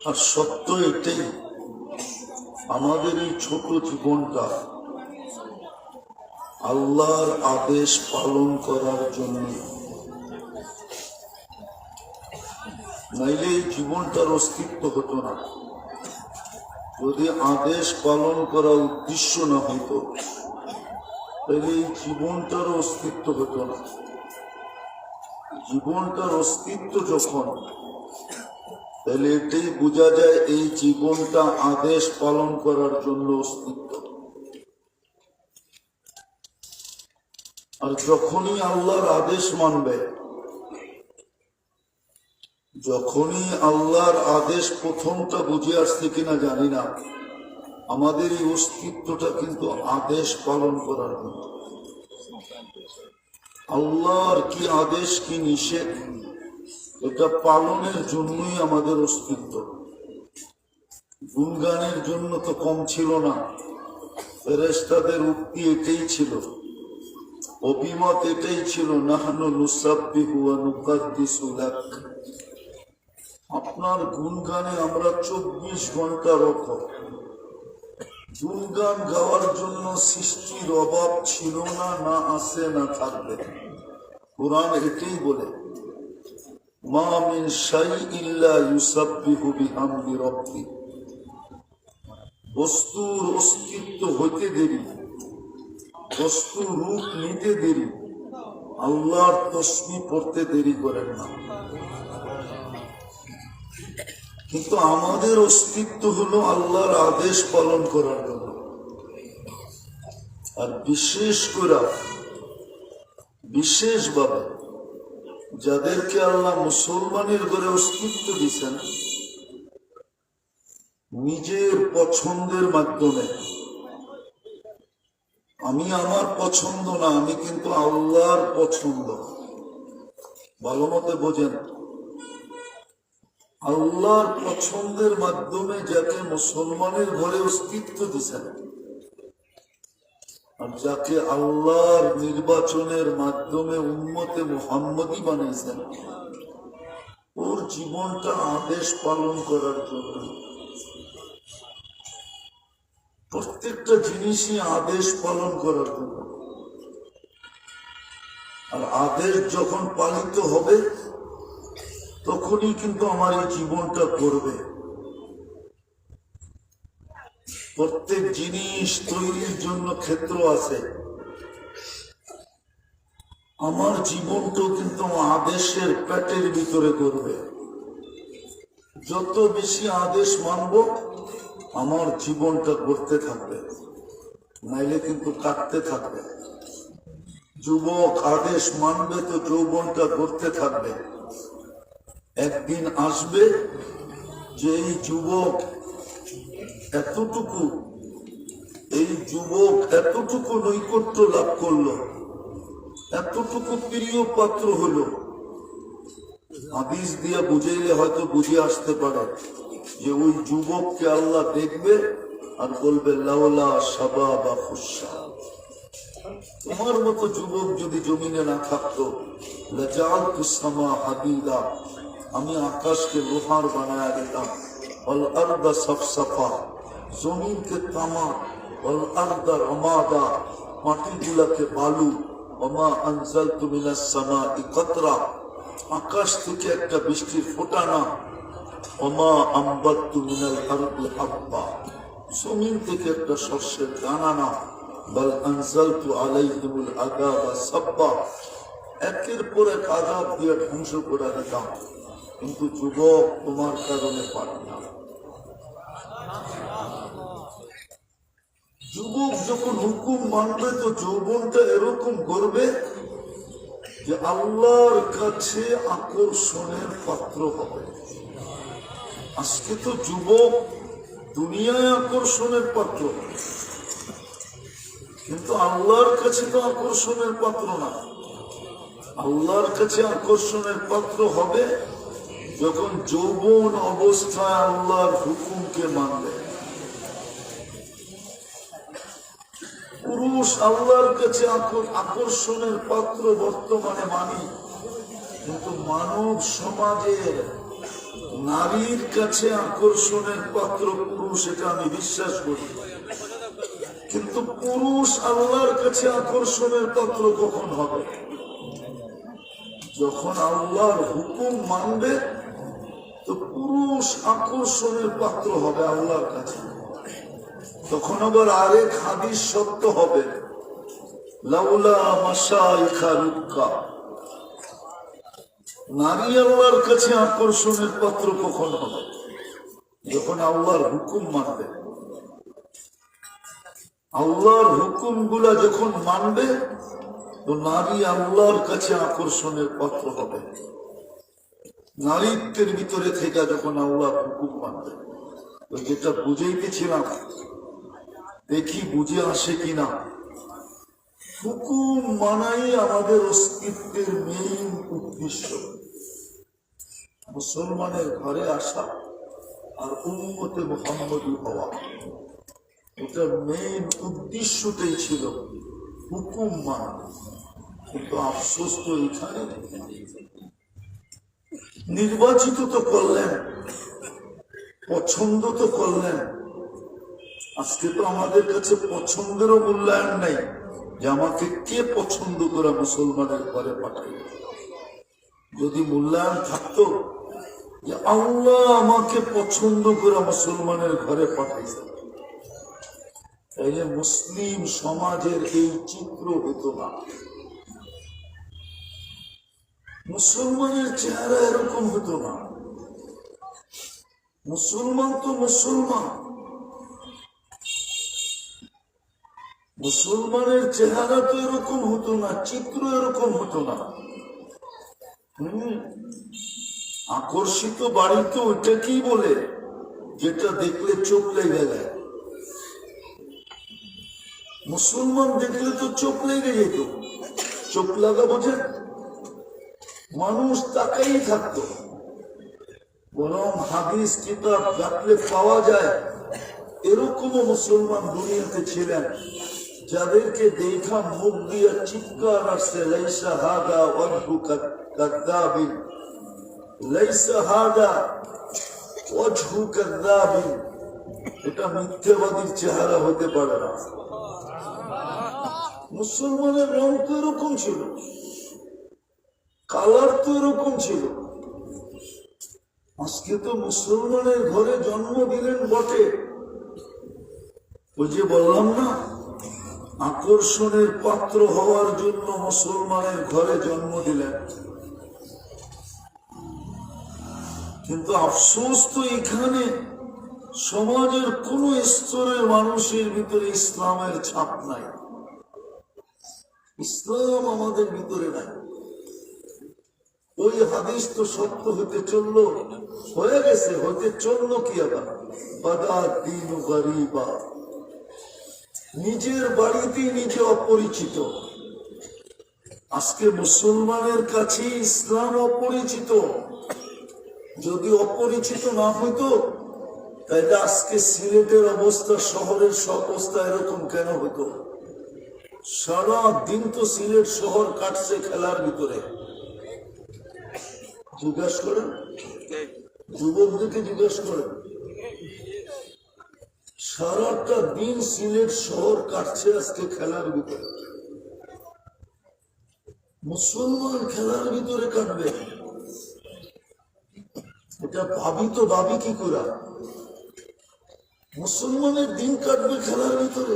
আর সত্য এটাই, আমাদের এই ছোট জীবনটা আল্লাহর আদেশ পালন করার জন্য, নাইলে এই জীবনটার অস্তিত্ব হতো না। যদি আদেশ পালন করার উদ্দেশ্য না হতো তাহলে এই জীবনটার অস্তিত্ব হতো না। জীবনটার অস্তিত্ব যখন, তাহলে এটাই বোঝা যায় এই জীবনটা আদেশ পালন করার জন্য অস্তিত্ব। আর যখনই আল্লাহর আদেশ মানবে, যখনই আল্লাহর আদেশ প্রথমটা বুঝে আসছে কিনা জানি না, আমাদের এই অস্তিত্বটা কিন্তু আদেশ পালন করার জন্য। আল্লাহর কি আদেশ কি নিষেধ এটা পালনের জন্যই আমাদের অস্তিত্ব। গুণগানের জন্য তো কম ছিল না, ফেরেশতাদের উক্তি এটাই ছিল, অভিমত এটাই ছিল, নাহনু নুসাব্বিহু ওয়া নুকাদ্দিসু লাক। আপনার গুণগানে আমরা 24 ঘন্টা রক্ষ। গুণগান গাওয়ার জন্য সৃষ্টির অভাব ছিল না, না আছে না থাকবে। কোরআন এটাই বলে, মা মিন শাইইন ইল্লা ইউসাব্বিহু বিহামদি রাব্বিহি। বস্তুর অস্তিত্ব হইতে দেরি, বস্তুর রূপ নিতে দেরি, আল্লাহর তসবিহ পড়তে দেরি করেন না। কিন্তু আমাদের অস্তিত্ব হলো আল্লাহর আদেশ পালন করার জন্য। আর বিশেষ করে বিশেষভাবে যাদেরকে আল্লাহ মুসলমানের ঘরে অস্তিত্ব দিচ্ছেন, নিজের পছন্দের মাধ্যমে, আমি আমার পছন্দ না, আমি কিন্তু আল্লাহর পছন্দ, ভালো মতে বোঝেন, আল্লাহর পছন্দের মাধ্যমে যাকে মুসলমানের ঘরে অস্তিত্ব দিচ্ছেন, আর যাকে আল্লাহর নির্বাচনের মাধ্যমে উম্মতে মুহাম্মদী বানিয়েছেন, ওর জীবনটা আদেশ পালন করার জন্য। প্রত্যেকটা জিনিসই আদেশ পালন করার জন্য। আর আদেশ যখন পালিত হবে তখনই কিন্তু আমার এই জীবনটা করবে। প্রত্যেক জিনিস তৈরির জন্য ক্ষেত্র আছে, আমার জীবনটাও কিন্তু আদেশের পেটের ভিতরে করবে। যত বেশি আদেশ মানব আমার জীবনটা করতে থাকবে, নাইলে কিন্তু কাটতে থাকবে। যুবক আদেশ মানবে তো যৌবনটা করতে থাকবে। একদিন আসবে যে এই যুবক এতটুকু, এই যুবক এতটুকু নৈকট্য লাভ করলো, এতটুকু প্রিয় পাত্র হলো। হাদিস দিয়া বুঝাইলে হয়তো বুঝে আসতে পারে যে ওই যুবককে আল্লাহ দেখবে আর বলবে লাওলা শাবাবা খুশা। তোমার মতো যুবক যদি জমিনে না থাকতো, লাজালতুস সামা হাদিদা, আমি আকাশকে লোহার বানায়া দিতাম, ওয়াল আরদা সাফসাফা, জমিনকে তামা, ওয়াল আরদা রমাদা, মাটিগুলাকে বালু, ওমা আনজালতু মিনাস সামাই কাতরা, আকাশ থেকে একটা বৃষ্টির ফোঁটা না, ওমা আম্বাতু মিনাল আরদি হাব্বা, জমিন থেকে একটা শস্যের দানা না, বাল আনজালতু আলাইহিমুল আযাবা সাব্বা, একের পর এক আযাব দিয়ে ধ্বংস করে দিতাম। কিন্তু যুবক তোমার কারণে পারে না। যুবক যখন হুকুম মানবে তো যৌবনটা এরকম করবে যে আল্লাহর কাছে আকর্ষণের পাত্র হবে। আজকে তো যুবক দুনিয়ায় আকর্ষণের পাত্র, কিন্তু আল্লাহর কাছে তো আকর্ষণের পাত্র না। আল্লাহর কাছে আকর্ষণের পাত্র হবে যখন যৌবন অবস্থায় আল্লাহর হুকুমকে মানবে। পুরুষ আল্লাহর কাছে আকর্ষণের পাত্র বর্তমানে মানি, কিন্তু মানব সমাজের নারীর কাছে আকর্ষণের পাত্র পুরুষ, এটা আমি বিশ্বাস করি, কিন্তু পুরুষ আল্লাহর কাছে আকর্ষণের পাত্র কখন হবে? যখন আল্লাহর হুকুম মানবে তো পুরুষ আকর্ষণের পাত্র হবে আল্লাহর কাছে। তখন আবার আরেক হাদিস সত্য হবে, লাউলা মাশাইখা রুক্কা। নারী আল্লাহর কাছে আকর্ষণের পাত্র কখন হবে? যখন আল্লাহর হুকুম মানবে। আল্লাহর হুকুম গুলা যখন মানবে তো নারী আল্লাহর কাছে আকর্ষণের পাত্র হবে। নারীত্বের ভিতরে থেকে যখন আল্লাহর হুকুম মানবে। তো যেটা বুঝাইতেছিলাম, দেখি বুঝে আসে কিনা। হুকুম মানাই আমাদের অস্তিত্বের মেইন উদ্দেশ্য। মুসলমানের ঘরে আসা আর উম্মতে মুহাম্মদী হওয়া, এটা মেইন উদ্দেশ্যটাই ছিল হুকুম মানা। কিন্তু আফসোস তো এখানে, নির্বাচিত তো করলেন, পছন্দ তো করলেন, আজকে তো আমাদের কাছে পছন্দেরও মূল্যায়ন নাই যে আমাকে কে পছন্দ করে মুসলমানের ঘরে পাঠাই। যদি মূল্যায়ন থাকতো যে আল্লাহ আমাকে পছন্দ করে মুসলমানের ঘরে পাঠাইছে, তাইলে মুসলিম সমাজের এই চিত্র হতো না। মুসলমানের চেহারা এরকম হতো না। মুসলমান তো মুসলমান, মুসলমানের চেহারা তো এরকম হতো না, চিত্র এরকম হতো না। আকর্ষিত বাড়ি তো ওইটাকেই বলে যেটা দেখলে চোখ লেগে যায়। মুসলমান দেখলে তো চোখ লেগে যেত। চোখ লাগা বোঝেন, মানুষ তাকাই থাকতো। বরং হাদিস কিতাব ঘাটলে পাওয়া যায় এরকমও মুসলমান দুনিয়াতে ছিলেন যাদেরকে দেখা মুখ দিয়া চিৎকার আসছে, লাইসা হাদা ওয়াজহু কাযযাবিন, লাইসা হাদা ওয়াজহু কাযযাবিন। এটা মিথ্যাবাদীর চেহারা হতে পারে না। মুসলমানের রং তো এরকম ছিল, কালার তো এরকম ছিল। আজকে তো মুসলমানের ঘরে জন্ম দিলেন বটে, ওই যে বললাম না, আকর্ষণের পাত্র হওয়ার জন্য মুসলমানের ঘরে জন্ম দিলেন। কিন্তু আফসোস তো এখানে সমাজের কোন স্তরের মানুষের ভিতরে ইসলামের ছাপ নাই। ইসলাম আমাদের ভিতরে নাই। ওই হাদিস তো সত্য হতে চললো, হয়ে গেছে, হতে চললো কি আবার, বাদা দিন গরিবা। নিজের বাড়িতেই নিজে অপরিচিত। আজকে মুসলমানের কাছে ইসলাম অপরিচিত। যদি অপরিচিত না হইতো তাহলে আজকে সিলেটের অবস্থা, শহরের অবস্থা এরকম কেন হতো? সারা দিন তো সিলেট শহর কাটছে খেলার ভিতরে। জিজ্ঞাসা করেন, যুবকদেরকে জিজ্ঞাসা করেন, সারাটা দিন সিলেট শহর কাটছে আজকে খেলার ভিতরে। মুসলমান খেলার ভিতরে কাটবে, এটা ভাবি তো ভাবি কি করে? মুসলমানের দিন কাটবে খেলার ভিতরে।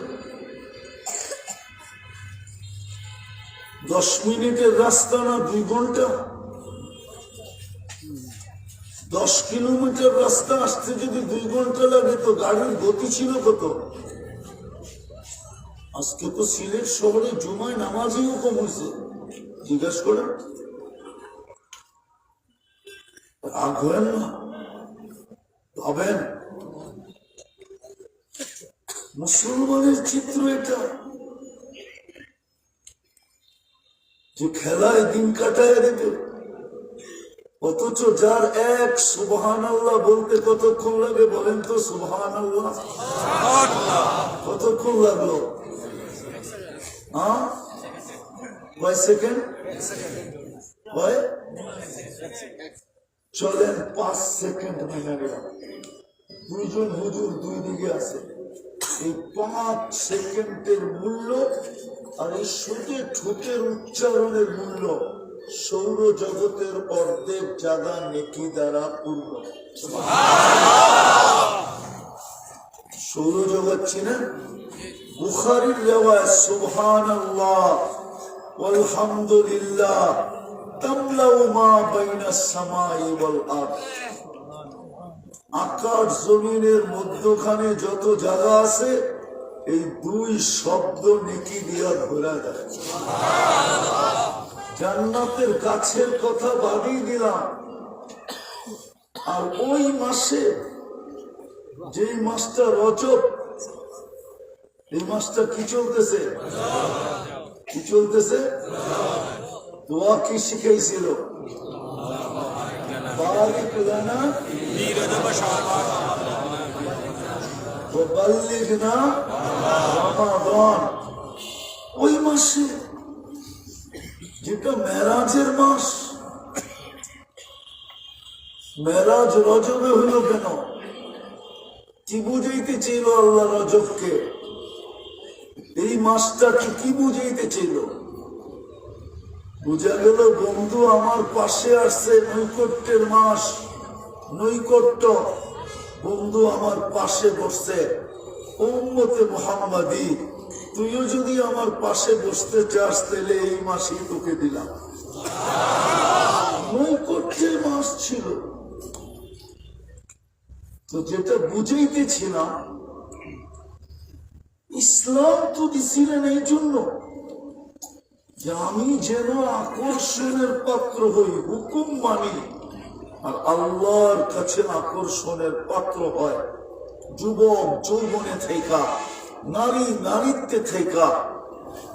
10 মিনিটের রাস্তা না 2 ঘন্টা, 10 কিলোমিটার রাস্তা আসতে যদি 2 ঘন্টা লাগে তো গাড়ির গতি ছিল কত? আজকে তো সিলেট শহরে জুমায় নামাজও কম হয়েছে। জিজ্ঞাসা করেন, রাগ হবেন না, ভাবেন মুসলমানের চিত্র এটা, যে খেলায় দিন কাটায় দেবে। অথচ যার এক সুবহানাল্লাহ বলতে কতক্ষণ লাগে বলেন তো? সুবহানাল্লাহ কতক্ষণ লাগলো? কয় সেকেন্ড? চলেন 5 সেকেন্ড মেনে নিলাম, দুইজন হুজুর দুই দিকে আছে, এই 5 সেকেন্ডের মূল্য আর এই সোজে ঠোঁটের উচ্চারণের মূল্য সৌরজগতের অর্ধেক জায়গা নেকি দ্বারা পূর্ণ। সৌরজগৎ চিনেন? বুখারীর রিওয়ায়াত, সুবহানাল্লাহ ওয়ালহামদুলিল্লাহ তামলাউ মা বাইনাস সামাই ওয়াল আরদ। আকাশ জমিনের মধ্যখানে যত জায়গা আছে এই দুই শব্দ নেকি দিয়া ভরা যায়। জান্নাতের গাছের কথা বাদই দিলাম। আর ওই মাসে, যেই মাসটা রজব, এই মাসটা কি চলতেছে? কি চলতেছে? দোয়া কি শিখাইছিল? বারিক লানা ওয়া বাল্লিগনা রমাদান। ওই মাসে, যেটা মেরাজের মাস, মেরাজ রজবে হলো কেন? কি বুঝাইতে চাইল আল্লাহ রজবকে? এই মাসটা কি বুঝাইতে চাইল? বুঝা গেল বন্ধু আমার পাশে আসছে, নৈকট্যের মাস, নৈকট্য, বন্ধু আমার পাশে বসছে, উম্মতে মুহাম্মাদি, তুইও যদি আমার পাশে বসতে চাস তাহলে এই মাসেই তোকে দিলাম। নৈকট্যের মাস ছিল। তো যেটা বুঝাইতেছিলাম, ইসলাম তো দিছিলেন এই জন্য যে আমি যেন আকর্ষণের পাত্র হই, হুকুম মানি, আর আল্লাহর কাছে আকর্ষণের পাত্র হয়। যুবক যৌবনে থেকা, নারী নারীত্বে থেকা,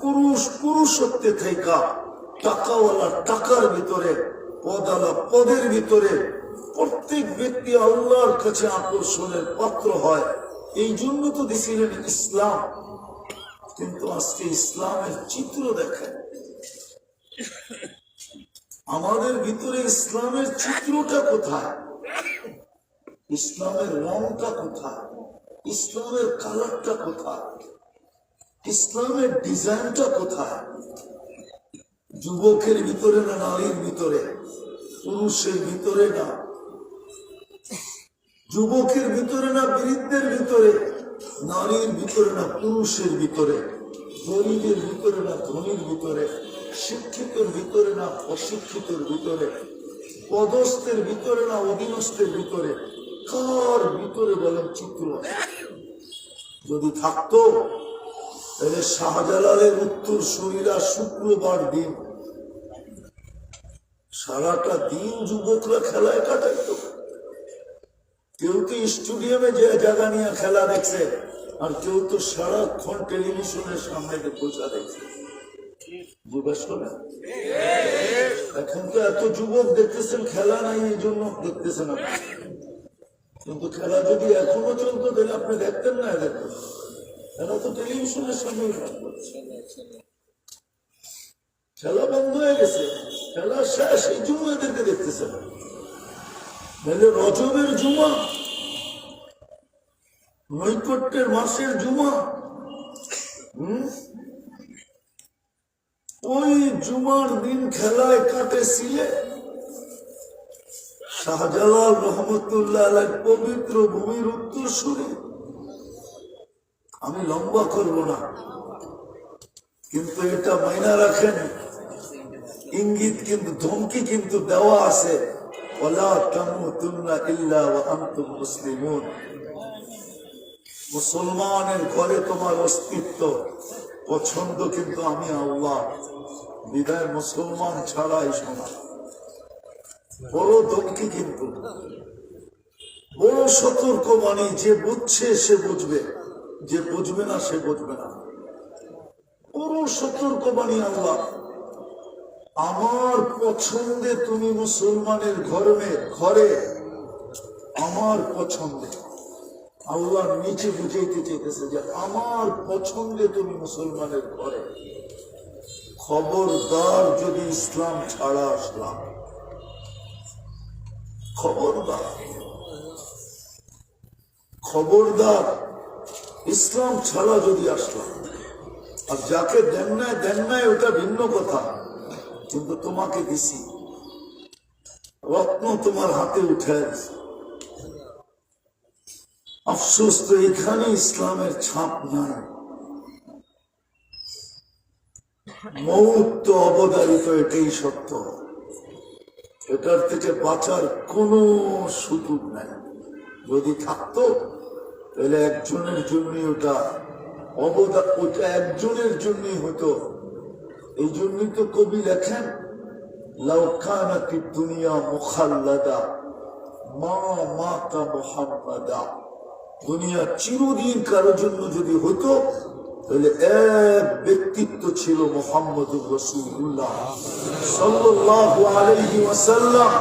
পুরুষ পুরুষত্বে থেকা, টাকাওয়ালা টাকার ভিতরে, পদালা পদের ভিতরে, প্রত্যেক ব্যক্তি আল্লাহর কাছে আকর্ষণের পাত্র হয়। এই জন্য তো দিছিলেন ইসলাম। কিন্তু আজকে ইসলামের চিত্র দেখেন, আমাদের ভিতরে ইসলামের চিত্রটা কোথায়? ইসলামের রংটা কোথায়? ইসলামের কালারটা কোথায়? ইসলামের ডিজাইনটা কোথায়? যুবকের ভিতরে না নারীর ভিতরে? পুরুষের ভিতরে না? যুবকের ভিতরে না বৃদ্ধের ভিতরে? নারীর ভিতরে না পুরুষের ভিতরে? গরিবের ভিতরে না ধনীর ভিতরে? শিক্ষিতের ভিতরে না অশিক্ষিতের ভিতরে? পদস্থের ভিতরে না অধীনস্থের ভিতরে? কার ভিতরে বলেন চিত্র? যদি থাকতো তাহলে শাহজালালের উত্তর শরীরা শুক্রবার দিন সারাটা দিন যুবকরা খেলায় কাটাইতো। কেউ তো স্টেডিয়ামে যে জায়গা নিয়ে খেলা দেখছে, আর কেউ তো সারাক্ষণ টেলিভিশনের সামনে বসে দেখছে। এখন তো এত যুবক দেখতেছেন, খেলা নাই এই জন্য দেখতেছেন আপনি। কিন্তু খেলা যদি এখনো চলতো তাহলে আপনি দেখতেন না? দেখতেন, এরা তো টেলিভিশনের সামনে খেলা বন্ধ হয়ে গেছে, খেলা শেষ, এই জন্য এদেরকে দেখতেছেন। তাহলে রজবের জুমা, নৈকট্যের মাসের জুমা, ওই জুমার দিন খেলায় কাটে সিলে। শাহজালাল রহমতুল্লাহ আলাইহ পবিত্র ভূমির উত্তরসূরি। আমি লম্বা করব না, কিন্তু এটা মাইনা রাখেন, ইঙ্গিত কিন্তু, ধমকি কিন্তু দেওয়া আছে, ওয়ালা তামুতুন্না ইল্লা ওয়া আনতুম মুসলিমুন। মুসলমানের ঘরে তোমার অস্তিত্ব, পছন্দ কিন্তু আমি আল্লাহ, বিদায় মুসলমান ছাড়াই শোনা। বড় ধমকি কিন্তু, বড় সতর্ক বাণী। যে বুঝছে সে বুঝবে, যে বুঝবে না সে বুঝবে না। বড় সতর্ক বাণী আল্লাহ। আমার পছন্দে তুমি মুসলমানের ঘরে, আমার পছন্দে। আল্লাহ নিচে বুঝাইতে চাইতেছে যে আমার পছন্দে তুমি মুসলমানের ঘরে। খবরদার যদি ইসলাম ছাড়া আসলাম, খবরদার, খবরদার, ইসলাম ছাড়া যদি আসলাম, আর যাকে দেন নাই ওটা ভিন্ন কথা, কিন্তু তোমাকে দিছি, রত্ন তোমার হাতে উঠে দিছি। আফসোস তো এখানে ইসলামের ছাপ নাই। মৌত তো অবধারিত, এটাই সত্য, এটার থেকে বাঁচার কোনো সুযোগ নাই। যদি থাকতো তাহলে একজনের জন্যই ওটা ওটা একজনের জন্যই হতো। এই জন্যই তো কবি লেখেন, লাউ কানাতি দুনিয়া মুখাল্লাদা মা মাতা মুহাম্মাদা। দুনিয়া চিরদিন কারোর জন্য যদি হতো তাহলে এক ব্যক্তিত্ব ছিল মুহাম্মদুর রাসূলুল্লাহ সাল্লাল্লাহু আলাইহি ওয়াসাল্লাম।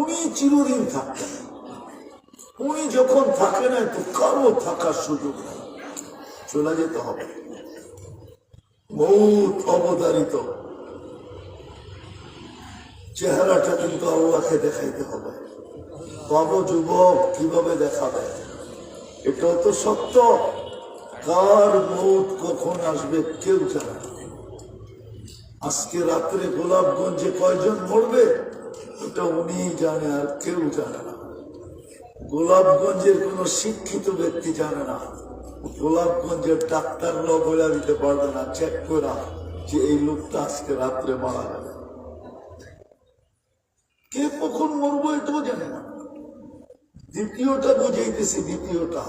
উনি চিরদিন থাকতেন। উনি যখন থাকে না তো কারো থাকার সুযোগ নেই, চলে যেতে হবে। মৌত অবধারিত, চেহারাটা কিন্তু আল্লাহকে দেখাইতে হবে। বাবু যুবক কিভাবে দেখাবে? এটাও তো সত্য, কার মৌত কখন আসবে কেউ জানে না। আজকে রাত্রে গোলাপগঞ্জে কয়জন মরবে এটা উনিই জানে, আর কেউ জানে না। গোলাপগঞ্জের কোন শিক্ষিত ব্যক্তি জানে না, গোলাপগঞ্জের ডাক্তাররাও বলে দিতে পারবে না চেক করা যে এই লোকটা আজকে রাত্রে মারা যাবে। কে কখন মরবো এটাও জানে না। দ্বিতীয়টা বুঝাইতেছি, দ্বিতীয়টা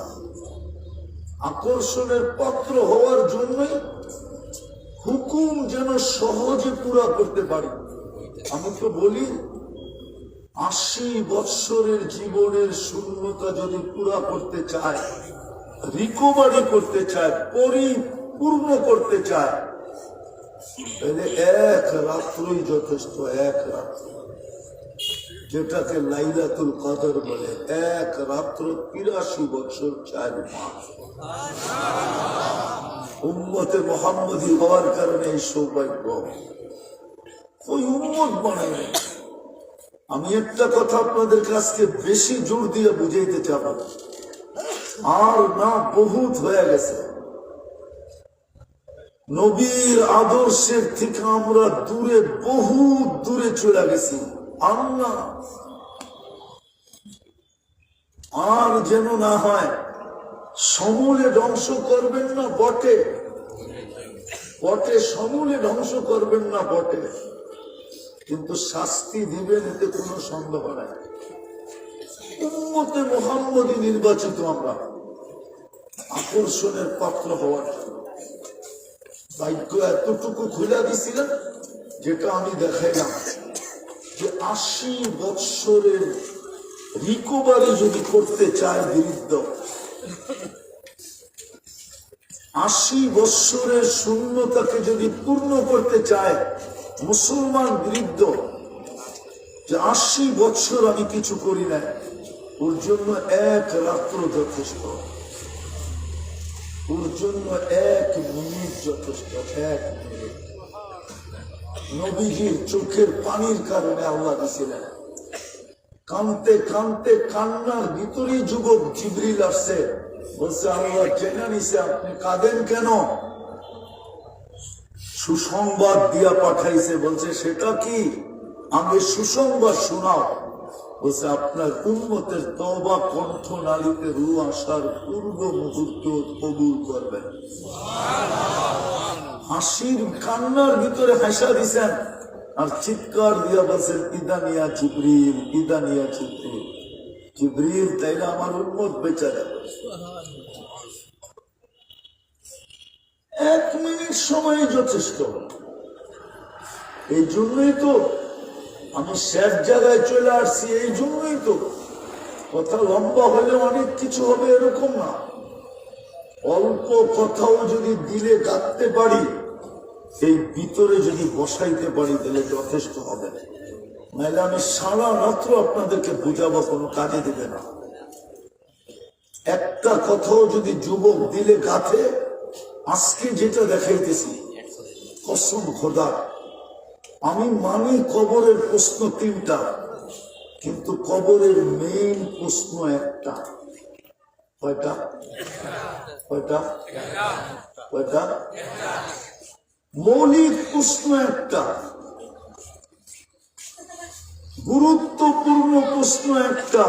আকর্ষণের পাত্র হওয়ার জন্যই হুকুম যেন সহজে পুরা করতে পারি। আমি তো বলি 80 বৎসরের জীবনের শূন্যতা যদি পুরা করতে চায়, রিকভারি করতে চায়, পরিপূর্ণ করতে চায়, তাহলে এক রাত্রই যথেষ্ট। এক রাত্র, যেটাকে লাইলাতুল কদর বলে, এক রাত্র 83 বছর 4 মাস। উম্মতে মুহাম্মদী হওয়ার কারণে এই সৌভাগ্য। ওই উম্মত বানাই নাই। আমি একটা কথা আপনাদের কাছে বেশি জোর দিয়ে বুঝাইতে চাব, আর না বহুত হয়ে গেছে। নবীর আদর্শের থেকে আমরা দূরে, বহুত দূরে চলে গেছি। আল্লাহ আর যেন না হয় সমূলে ধ্বংস করবেন না বটে, বটে সমূলে ধ্বংস করবেন না বটে, কিন্তু শাস্তি দিবেন এতে কোনো সন্দেহ নাই। উম্মতে মুহাম্মদী নির্বাচিত আমরা আকর্ষণের পাত্র হওয়ার জন্য। ভাগ্য এতটুকু খুলে দিছিলেন যেটা আমি দেখাইলাম, যে 80 বৎসরের রিকভারি যদি করতে চায় বিরুদ্ধ, 80 বৎসরের শূন্যতাকে যদি পূর্ণ করতে চায় মুসলমান বিরুদ্ধ, যে 80 বৎসর আমি কিছু করি না, ওর জন্য এক রাত্র যথেষ্ট, ওর জন্য 1 মিনিট যথেষ্ট। 1 মিনিট নবীজির চোখের পানির কারণে আল্লাহ দিয়েছিলেন। কানতে কানতে কান্নার ভিতরেই যুবক জিবরিল আসছে, বলছে আল্লাহ জেনে নিছে আপনি কাঁদেন কেন? সুসংবাদ দিয়া পাঠাইছে। বলছে সেটা কি? আমি সুসংবাদ শোনাও। বলছে আপনার উম্মতের তওবা কণ্ঠনালীতে রূহ আসার পূর্ব মুহূর্ত কবুল করবেন। হাসির কান্নার ভিতরে হাসা দিছেন, আর চিৎকার দিয়া বলছেন ইদানিয়া জিবরিল, ইদানিয়া জিবরিল। জিবরিল তাইলে আমার উম্মত বেঁচে যাবে। 1 মিনিট সময় যথেষ্ট। এই জন্যই তো আমি শেষ জায়গায় চলে আসছি। এই জন্যই তো কথা লম্বা হলে অনেক কিছু হবে এরকম না। অল্প কথাও যদি দিলে গাঁথতে পারি, এই ভিতরে যদি বসাইতে পারি, তাহলে যথেষ্ট হবে। নাহলে আমি সারা রাত্র আপনাদেরকে বুঝাবো, কোনো কাজে দেবে না। একটা কথাও যদি যুবক দিলে গাঁথে, আজকে যেটা দেখাইতেছি, কসম খোদা আমি মানি কবরের প্রশ্ন 3টা, কিন্তু কবরের মেইন প্রশ্ন একটা, কয়টা কয়টা কয়টা? মৌলিক প্রশ্ন একটা, গুরুত্বপূর্ণ প্রশ্ন একটা,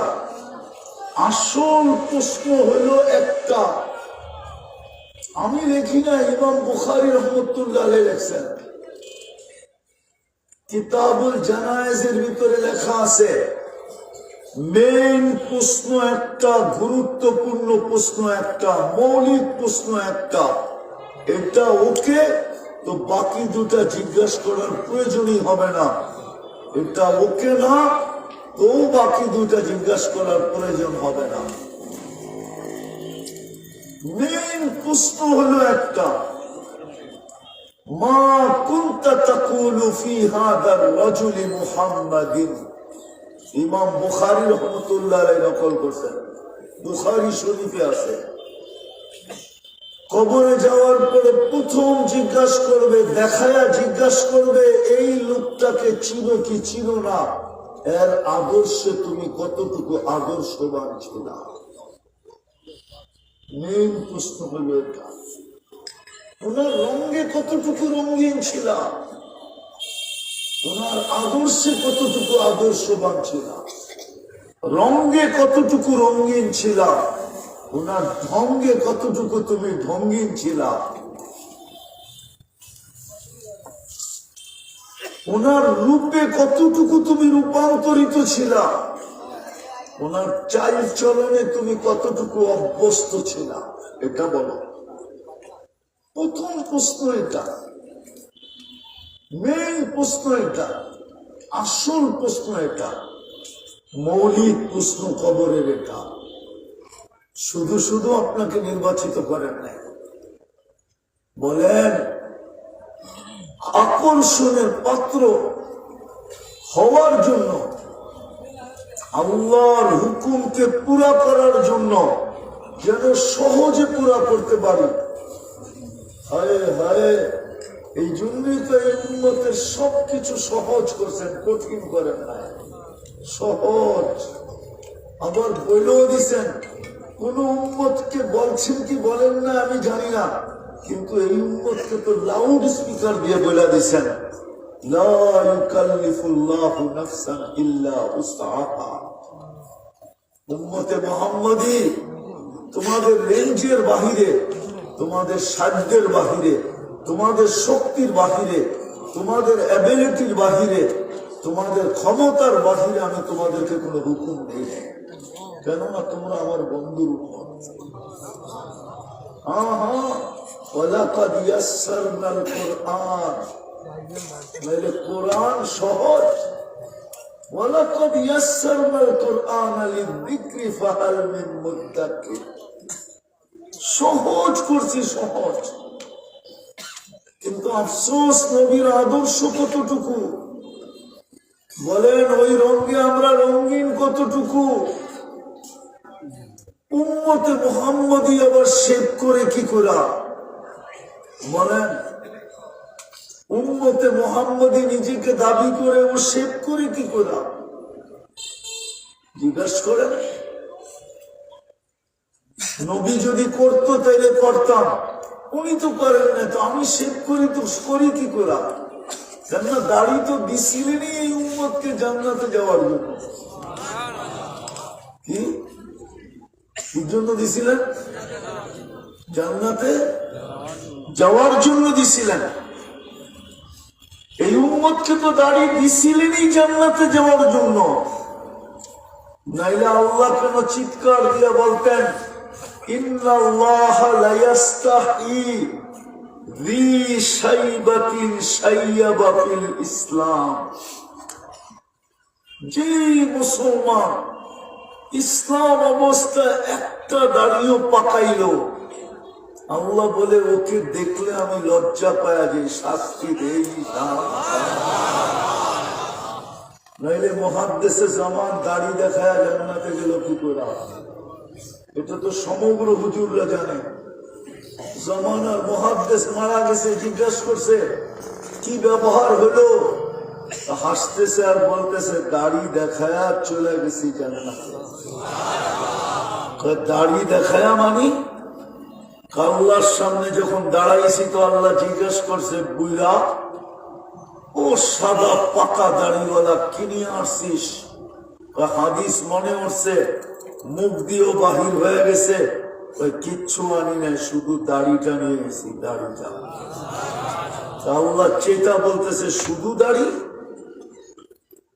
আসল প্রশ্ন হলো একটা। আমি লিখি না, ইমাম বুখারী রহমতুল্লাহ আলাইহি লেখছেন, কিতাবুল জানায়েজের ভিতরে লেখা আছে মেইন প্রশ্ন একটা, গুরুত্বপূর্ণ প্রশ্ন একটা, মৌলিক প্রশ্ন একটা। এটা ওকে তো বাকি দুটা জিজ্ঞাসা করার প্রয়োজনই হবে না। এটা ওকে না তো বাকি দুটা জিজ্ঞাসা করার প্রয়োজন হবে না। মেইন প্রশ্ন হলো একটা, মা কুনতা তাকুলু ফি হাদার রাজুলি মুহাম্মাদিন। ইমাম বুখারী রাহমাতুল্লাহ আলাইহি নকল করছেন, বুখারী শরীফে আছে। কবরে যাওয়ার পরে প্রথম জিজ্ঞাসা করবে, দেখায়া জিজ্ঞাসা করবে, এই লোকটাকে চিনো কি চিনো না, এর আদর্শে তুমি কতটুকু আদর্শবান ছিল। মেইন প্রশ্ন হল এটা। ওনার রঙে কতটুকু রঙিন ছিল, ওনার আদর্শে কতটুকু আদর্শবান ছিল, রঙে কতটুকু রঙিন ছিল, ওনার ঢঙ্গে কতটুকু তুমি ঢঙ্গিন ছিল, ওনার রূপে কতটুকু তুমি রূপান্তরিত ছিল, ওনার চাল চলনে তুমি কতটুকু অভ্যস্ত ছিল, এটা বলো। প্রথম প্রশ্ন এটা, মেইন প্রশ্ন এটা, আসল প্রশ্ন এটা, মৌলিক প্রশ্ন কবরের এটা। শুধু শুধু আপনাকে নির্বাচিত করেন নাই, বলেন আকর্ষণের পাত্র হওয়ার জন্য, আল্লাহর হুকুমকে পুরা করার জন্য, যেন সহজে পুরা করতে পারি। হায় হায়, এই জন্যই তো এই উম্মতের সবকিছু সহজ করছেন, কঠিন করেন নাই, সহজ। আবার বলেও দিচ্ছেন, কোন উম্মতকে বলছেন কি বলেন না আমি জানি না, কিন্তু এই উম্মতকে তো লাউড স্পিকার দিয়ে বলে দিচ্ছেন, লা ইউকাল্লিফুল্লাহু নাফসান ইল্লা উসআহা। উম্মতে মুহাম্মাদী, তোমাদের রেঞ্জের বাহিরে, তোমাদের সাধ্যের বাহিরে, তোমাদের শক্তির বাহিরে, তোমাদের অ্যাবিলিটির বাহিরে, তোমাদের ক্ষমতার বাহিরে আমি তোমাদেরকে কোনো হুকুম নেই, কেননা তোমরা আমার বন্ধুর উম্মত। ওয়ালাকাদ ইয়াসসারনাল কুরআন, মানে কোরআন সহজ। ওয়ালাকাদ ইয়াসসারনাল কুরআন লিযিকরি ফাহাল মিন মুদ্দাকির, সহজ করছি, সহজ। কিন্তু আফসোস, নবীর আদর্শ কতটুকু, বলেন ওই রঙে আমরা রঙিন কতটুকু। উম্মতে মুহাম্মাদী আবার শেভ করে কি করা, বলেন উম্মতে মুহাম্মাদী নিজেকে দাবি করে ও শেভ করে কি করা, জিজ্ঞাসা করেন। নবী যদি করতো তাইলে করতাম, উনি তো করেন না, তো আমি শেভ করি তো করি কি করা। কেননা দাড়ি তো দিছিলেনই এই উম্মতকে জান্নাতে যাওয়ার জন্য। কি জন্য দিছিলেন? জান্নাতে যাওয়ার জন্য দিছিলেন। এই উম্মতকে তো দাড়ি দিছিলেনই জান্নাতে যাওয়ার জন্য, নাইলে আল্লাহ কেন চিৎকার দিয়ে বলতেন, ইন্নাল্লাহা লা ইয়াস্তাহি যী শাইবাতিন শাইয়াবা ফিল ইসলাম। যে মুসলমান ইসলাম অবস্থায় একটা দাড়িও পাকাইল, আল্লাহ বলে ওকে দেখলে আমি লজ্জা পায়া যে শাস্তি দেই। নাইলে মুহাদ্দিসে জামান দাড়ি দেখায় জান্নাতে গেল কি করে? এটা তো সমগ্র হুজুররা জানে। জামানার মুহাদ্দিস মারা গেছে, জিজ্ঞাসা করছে কি ব্যবহার হলো, হাসতেছে আর বলতেছে দাড়ি দেখায়া চলে গেছি জান্নাতে। দাড়ি দেখায়া মানি আল্লাহর সামনে যখন দাঁড়াইছি তো আল্লাহ জিজ্ঞেস করছে বুইরা ও সাদা পাকা দাড়িওয়ালা কিনে আসছিস? হাদিস মনে উঠছে, মুখ দিয়েও বাহির হয়ে গেছে, কিচ্ছু আনি নাই, শুধু দাড়িটা নিয়ে গেছি। দাড়িটা আল্লাহ চেতা বলতেছে শুধু দাড়ি?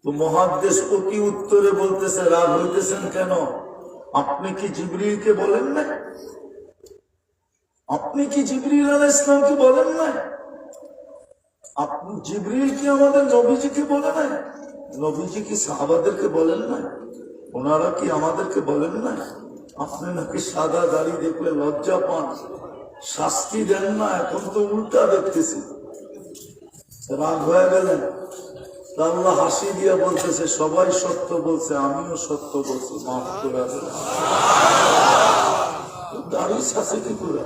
তো মুহাদ্দিস অতি উত্তরে বলতেছে রাগ হইতেছেন কেন? আপনি কি জিবরিলকে বলেন না? আপনি কি জিবরিল আলাইহিস সালামকে বলেন না? আপনি জিবরিল কি আমাদের নবীজিকে বলে নাই? নবীজি কি সাহাবাদেরকে বলেন না? ওনারা কি আমাদেরকে বলেন না? আপনি নাকি সাদা দাড়ি দেখলে লজ্জা পান, শাস্তি দেন না, এখন তো উল্টা দেখতেছি। রাগ হয়ে গেলেন। আল্লাহ হাসি দিয়া বলতেছে সবাই সত্য বলছে, আমিও সত্য বলছি, মাফ করে দেন। দাড়ি শাসে কি করে?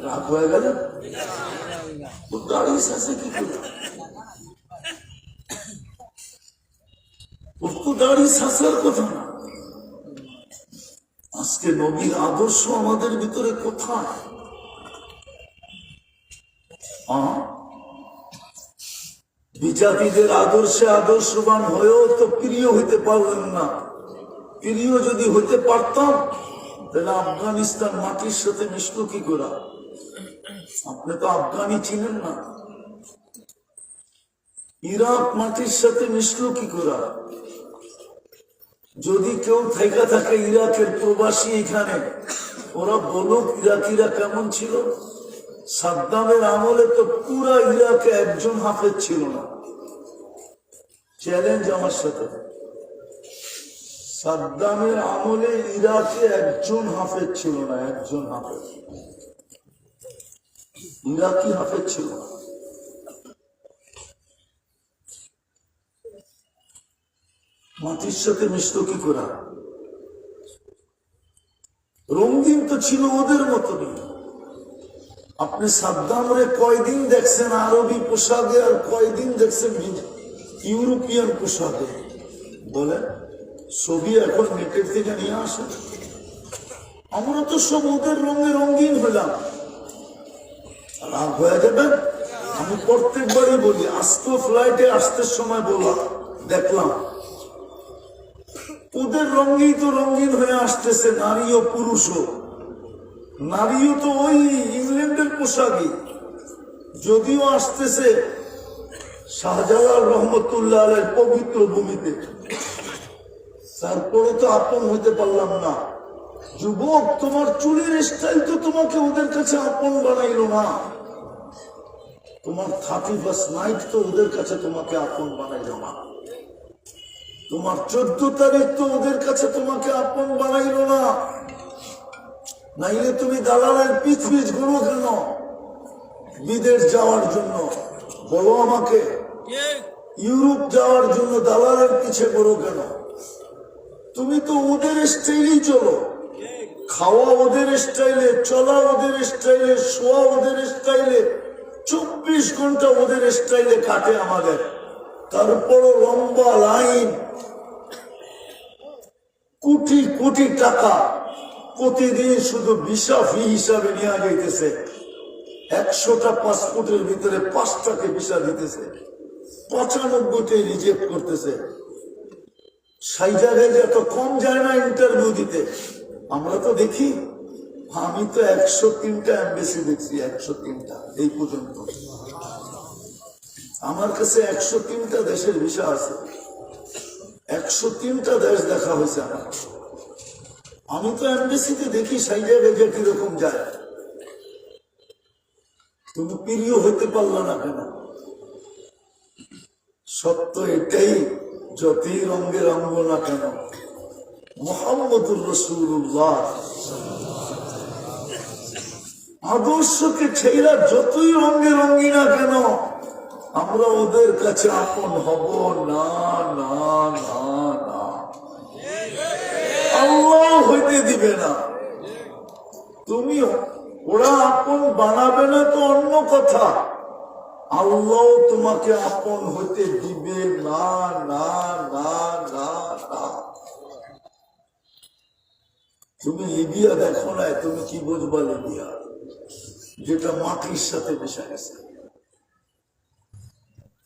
রাগ হয়ে গেলেন। দাড়ি শাসে কি করে? দাড়ি শাসার কথা না। আজকে নবীর আদর্শ আমাদের ভিতরে কোথায়? বিজাতিদের আদর্শে আদর্শবান হয়েও তো প্রিয় হইতে পারলেন না। প্রিয় যদি হইতে পারতাম তাহলে আফগানিস্তান মাটির সাথে মিশল কি করে? আপনি তো আফগানি ছিলেন না। ইরাক মাটির সাথে মিশল কি করে? যদি কেউ থেকে থাকে ইরাকের প্রবাসী এখানে, ওরা বলুক ইরাকিরা কেমন ছিল। সাদ্দামের আমলে তো পুরা ইরাকে একজন হাফেজ ছিল না। চ্যালেঞ্জ আমার সাথে, সাদ্দামের আমলে ইরাকে একজন হাফেজ ছিল না। একজন হাফেজ, ইরাকি হাফেজ ছিল না। মাটির সাথে মিশত কি করে? রঙিন তো ছিল ওদের মতনই। আপনি সাদ্দামরে কয়দিন দেখছেন আরবি পোশাকে, আর কয়দিন দেখছেন ইউরোপিয়ান পোশাকে? বলেন, ছবি এখন নেটের থেকে নিয়ে আসে। আমরা তো সব ওদের রঙে রঙিন হলাম। রাগ হয়ে যাবেন। আমি প্রত্যেকবারই বলি, আজকে ফ্লাইটে আসতে সময় বললাম, দেখলাম ওদের রঙেই তো রঙিন হয়ে আসতেছে নারী ও পুরুষও। নারীও তো ওই ইংল্যান্ডের পোশাকই, যদিও আসতেছে শাহজালাল রহমতুল্লাহ আলাইহির পবিত্র ভূমিতে। তারপরে তো আপন হইতে পারলাম না। যুবক, তোমার চুলের স্টাইল তো তোমাকে ওদের কাছে আপন বানাইল না। তোমার 31st নাইট তো ওদের কাছে তোমাকে আপন বানাইল না। তোমার 14 তারিখ তো ওদের কাছে তোমাকে আপন বানাইল না। নাইলে তুমি দালালের পিছ ঘুরো কেন বিদেশ যাওয়ার জন্য? বলো আমাকে, ইউরোপ যাওয়ার জন্য দালালের পিছে ঘুরো কেন? তুমি তো ওদের স্টাইলেই চলো, খাওয়া ওদের স্টাইলে, চলা ওদের স্টাইলে, শোয়া ওদের স্টাইলে, 24 ঘন্টা ওদের স্টাইলে কাটে আমাদের। তারপরও লম্বা লাইন, কোটি কোটি টাকা প্রতিদিন শুধু ভিসা ফি হিসাবে নিয়ে যাইতেছে। 100টা পাসপোর্টের ভিতরে 5টাকে ভিসা দিতেছে, 95টাই রিজেক্ট করতেছে। সেই জায়গায় এত কম যায় না ইন্টারভিউ দিতে। আমরা তো দেখি, আমি তো 103টা এমবেসি দেখছি, 103টা এই পর্যন্ত। আমার কাছে 103টা দেশের ভিসা আছে, 103টা দেশ দেখা হয়েছে আমার। আমি তো এমবেসিতে দেখি সেই জায়গায় যে কিরকম যায়। তুমি প্রিয় হইতে পারলা না কেন? সত্য এটাই, যতই রঙে রঙ না কেন, মুহাম্মদুর রাসূলুল্লাহ আদর্শকে ছেড়া যতই রঙে রঙি না কেন, আমরা ওদের কাছে আপন হব না। না না না, আল্লাহ হইতে দিবে না। তুমি, ওরা আপন বানাবে না তো অন্য কথা, কিন্তু তুমি ওদের স্টাইলেই চলো, খাওয়া ওদের স্টাইলে, শোয়া ওদের স্টাইলে, 24 ঘন্টা ওদের স্টাইলে কাটে আমাদের। তারপরও লম্বা লাইন, কোটি কোটি টাকা প্রতিদিন শুধু ভিসা ফি হিসাবে নিয়ে যাইতেছে। 100টা পাসপোর্টের ভিতরে 5টাকে ভিসা দিতেছে, 95টাই রিজেক্ট করতেছে। সেই জায়গায় যে কিরকম যায়। তুমি আল্লাহ তোমাকে আপন হতে দিবে না, না, না, না, না। তুমি লিবিয়া দেখো না, তুমি কি বুঝবা লিবিয়া, যেটা মাটির সাথে মিশে গেছে।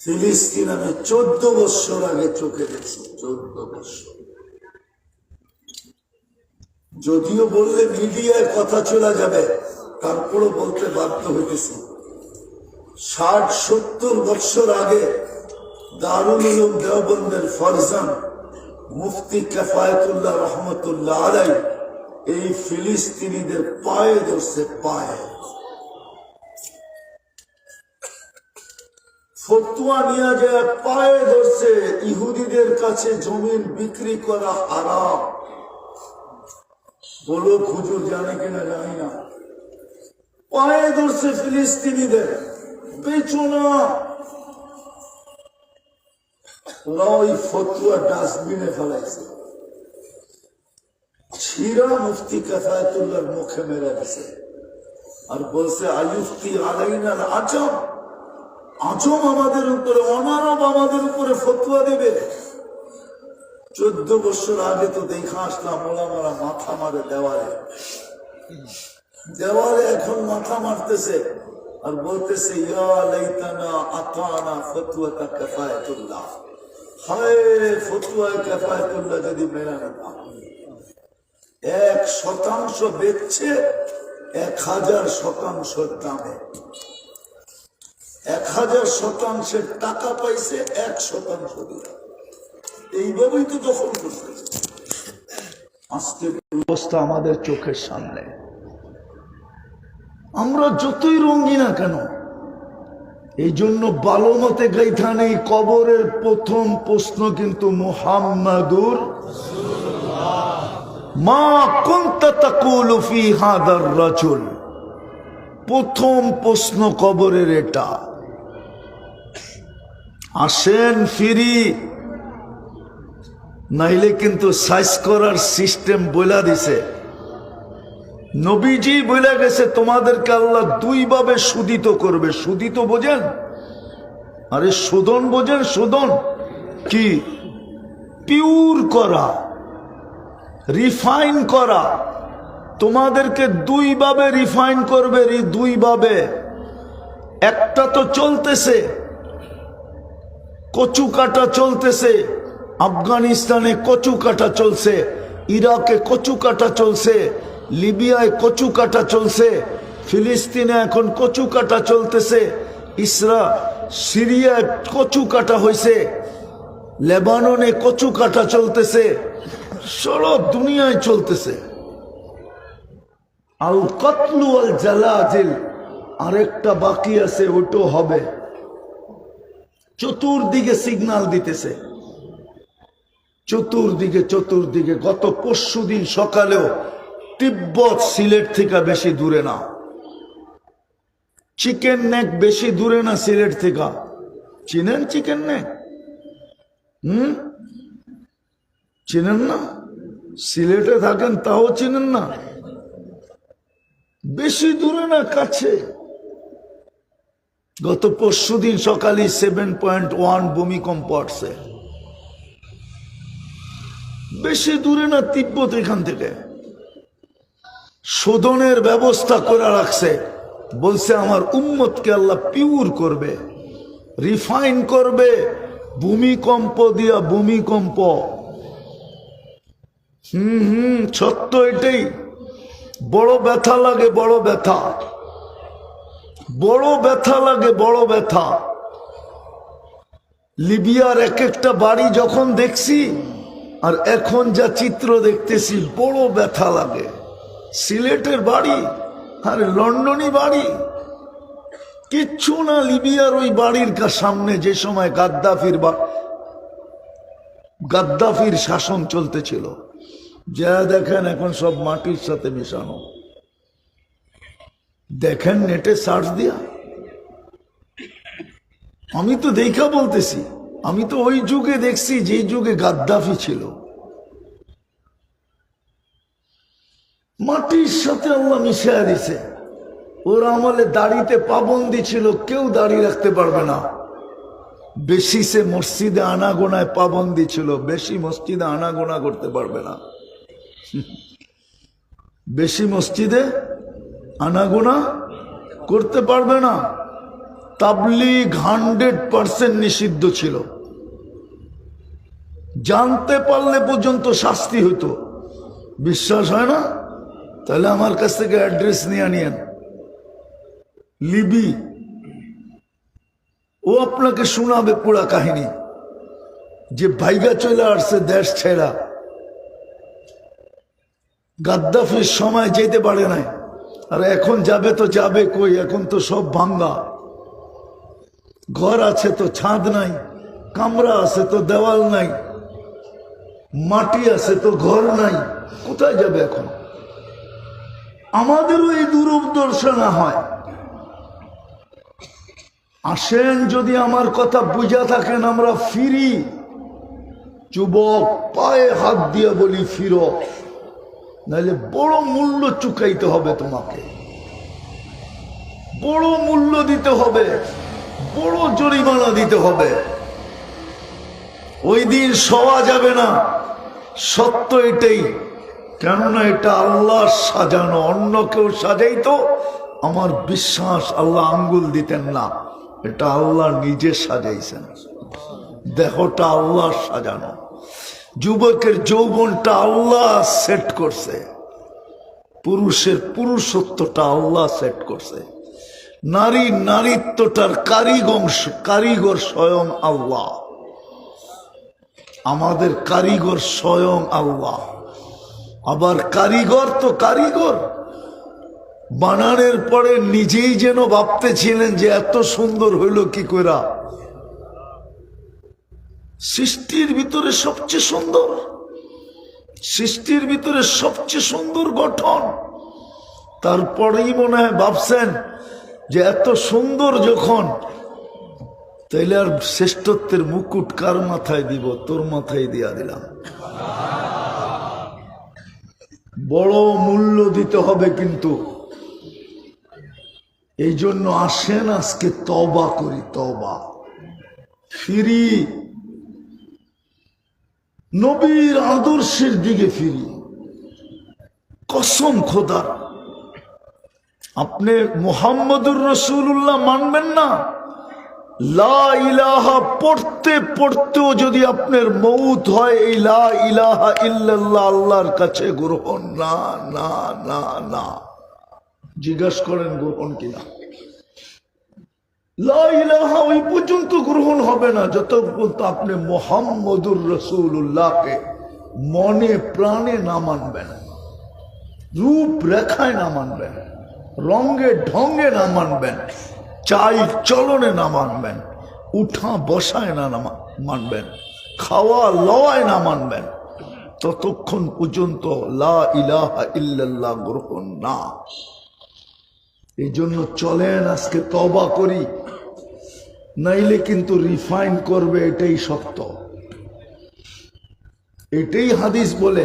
ফিলিস্তিন আমি 14 বছর আগে চোখে দেখছি, 14 বছর। যদিও বললে মিডিয়ায় কথা চলে যাবে, তারপরও বলতে বাধ্য হইতেছি। 60-70 বছর আগে দারুল উলুম দেওবন্দের ফরজান মুফতি কিফায়াতুল্লাহ রহমতুল্লাহ আলাইহি এই ফিলিস্তিনিদের পায়ে ধরছে, পায়ে ফতোয়া নিয়ে যায়, পায়ে ধরছে। ইহুদিদের কাছে জমিন বিক্রি করা হারাম। বলো হুজুর জানে কিনা জানি না, পায়ে ধরছে ফিলিস্তিনিদের, বেচো না। ওরা ওই ফতুয়া ডাস্টবিনে ফেলাইছে, ছিরা মুফতি কিফায়াতুল্লাহর মুখে মেরে দিছে আর বলছে আয়ুফতি আলাইনাল আজম, আজম আমাদের উপরে, অনারব আমাদের উপরে ফতুয়া দেবে। 14 বছর আগে তো দেখা আসলাম ওলামারা মাথা মারে দেওয়ালে, দেওয়ালে এখন মাথা মারতেছে আর বলতেছে ইয়া লাইতানা আতানা ফতওয়াতা কিফায়াতুল্লাহ, হায় ফতওয়া কিফায়াতুল্লাহ যদি মেনে নিতাম। 1% বেচছে 1000% দামে, 1000% টাকা পাইছে 1% দিয়ে। এইভাবেই তো দখল করছে। আজকের অবস্থা আমাদের চোখের সামনে। আমরা যতই রঙ্গি না কেন, এই জন্য ভালো মতে গাইথা নেই, কবরের প্রথম প্রশ্ন কিন্তু মুহাম্মাদুর মা কুনতা তাকুলু ফি হাদার রাজুল। প্রথম প্রশ্ন কবরের এটা। আসেন ফিরি, নাইলে কিন্তু সাইজ করার সিস্টেম বইলা দিছে। নবীজি বলে গেছে তোমাদেরকে আল্লাহ 2 ভাবে শোধিত করবে। শোধিত বোঝেন? আরে শোধন বোঝেন? শোধন কি? পিওর করা, রিফাইন করা। তোমাদেরকে 2 ভাবে রিফাইন করবে, 2 ভাবে। একটা তো চলতেছে, কচু কাটা চলতেছে, আফগানিস্তানে কচু কাটা চলছে, ইরাকে কচু কাটা চলছে, লিবিয়ায় কচু কাটা চলছে, ফিলিস্তিনে এখন কচু কাটা চলতেছে, সিরিয়ায় কচু কাটা হয়েছে, লেবাননে কচু কাটা চলতেছে, সারা দুনিয়ায় চলতেছে। আল কতলু আল জালাজিল আরেকটা বাকি আছে, ওটাও হবে। চতুর্দিকে সিগন্যাল দিতেছে, চতুর্দিকে। গত পরশুদিন সকালেও তিব্বত সিলেট থেকে বেশি দূরে না, চিকেন নেক বেশি দূরে না সিলেট থেকে। চিনেন চিকেন নেক? চিনেন না? সিলেটে থাকেন তাও চিনেন না? বেশি দূরে না, কাছে। গত পরশুদিন সকালে 7.1 ভূমিকম্প আসছে। বেশি দূরে না তিব্বত এখান থেকে। শোধনের ব্যবস্থা করে রাখছে, বলছে আমার উম্মতকে আল্লাহ পিওর করবে, রিফাইন করবে ভূমিকম্প দিয়া। ভূমিকম্প সত্য এটাই। বড় ব্যথা লাগে, বড় ব্যথা লাগে, বড় ব্যথা। লিবিয়ার এক একটা বাড়ি যখন দেখছি আর এখন যা চিত্র দেখতেছি, বড় ব্যথা লাগে। সিলেটের বাড়ি আর লন্ডনী বাড়ি কিচ্ছু না। লিবিয়ার ওই বাড়ির সামনে যে সময় গাদ্দাফির শাসন চলতেছিল, যা দেখেন এখন সব মাটির সাথে মেশানো। দেখেন নেটে সার্চ দিয়া। আমি তো দেখা বলতেছি, আমি তো ওই যুগে দেখছি যে যুগে গাদ্দাফি ছিল। মাটির সাথে আল্লাহ মিশিয়ে দিছে। ওর আমলে দাড়িতে পাবন্দি ছিল, কেউ দাড়ি রাখতে পারবে না। বেশি সে মসজিদে আনাগোনায় পাবন্দি ছিল, বেশি মসজিদে আনাগোনা করতে পারবে না। বেশি মসজিদে আনাগোনা করতে পারবে না। তাবলীগ 100% নিষিদ্ধ ছিল, জানতে পারলে পর্যন্ত শাস্তি হইতো। বিশ্বাস হয় না? তাহলে আমার কাছ থেকে অ্যাড্রেস নিয়ে নিয়েন। লিবি, ও আপনাকে শোনাবে পুরা কাহিনী, যে ভাইগা চলে আসছে দেশ ছেড়া, গাদ্দাফির সময় যেতে পারে নাই, আর এখন যাবে তো যাবে কই? এখন তো সব ভাঙ্গা, ঘর আছে তো ছাদ নাই, কামরা আছে তো দেওয়াল নাই, মাটি আছে তো ঘর নাই, কোথায় যাবে এখন? আমাদেরও এই দুর্দশা হয়। আসেন, যদি আমার কথা বুঝা থাকেন, আমরা ফিরি। যুবক, পায়ে হাত দিয়ে বলি ফিরো, নাহলে বড় মূল্য চুকাইতে হবে তোমাকে, বড় মূল্য দিতে হবে, বড় জরিমানা দিতে হবে। ওই দিন সওয়া যাবে না। সত্য এটাই, কেননা এটা আল্লাহ সাজানো। অন্য কেউ সাজাইতো, আমার বিশ্বাস আল্লাহ আঙ্গুল দিতেন না। এটা আল্লাহ নিজে সাজাইছেন। দেহটা আল্লাহ সাজানো, যুবকের যৌবনটা আল্লাহ সেট করছে, পুরুষের পুরুষত্বটা আল্লাহ সেট করছে, নারী নারীত্বটার কারিগর স্বয়ং আল্লাহ। আমাদের কারিগর স্বয়ং আল্লাহ। আবার কারিগর তো কারিগর, বানানোর পরে নিজেই যেন ভাবতেছিলেন যে এত সুন্দর হইল কি কইরা। সৃষ্টির ভিতরে সবচেয়ে সুন্দর, সৃষ্টির ভিতরে সবচেয়ে সুন্দর গঠন, তারপরেই মনে হয় ভাবছেন যে এত সুন্দর যখন, তাইলে আর শ্রেষ্ঠত্বের মুকুট কার মাথায় দিব? তোর মাথায় দিয়া দিলাম। বড় মূল্য দিতে হবে কিন্তু। এই জন্য আসেন আজকে তওবা করি, তওবা ফিরি, নবীর আদর্শের দিকে ফিরি। কসম খোদা, আপনি মুহাম্মদুর রাসূলুল্লাহ মানবেন না, লা ইলাহা পড়তে পড়তেও যদি আপনার মৌত হয়, এই লা ইলাহা ইল্লাল্লাহ আল্লাহর কাছে গ্রহণ না, না, না, না। জিজ্ঞাসা করেন গ্রহণ কিনা? লা ইলাহা ওই পর্যন্ত গ্রহণ হবে না যত পর্যন্ত আপনি মুহাম্মদুর রাসূলুল্লাহকে মনে প্রাণে না মানবেন, রূপ রেখায় না মানবেন, রঙে ঢঙ্গে না মানবেন, চাল চলনে না মানবেন, উঠা বসায় না মানবেন, খাওয়া লওয়ায় না মানবেন, ততক্ষণ পর্যন্ত লা ইলাহা ইল্লাল্লাহ গ্রহণ না। এই জন্য চলেন আজকে তওবা করি, নাইলে কিন্তু রিফাইন করবে। এটাই সত্য, এটাই হাদিস বলে,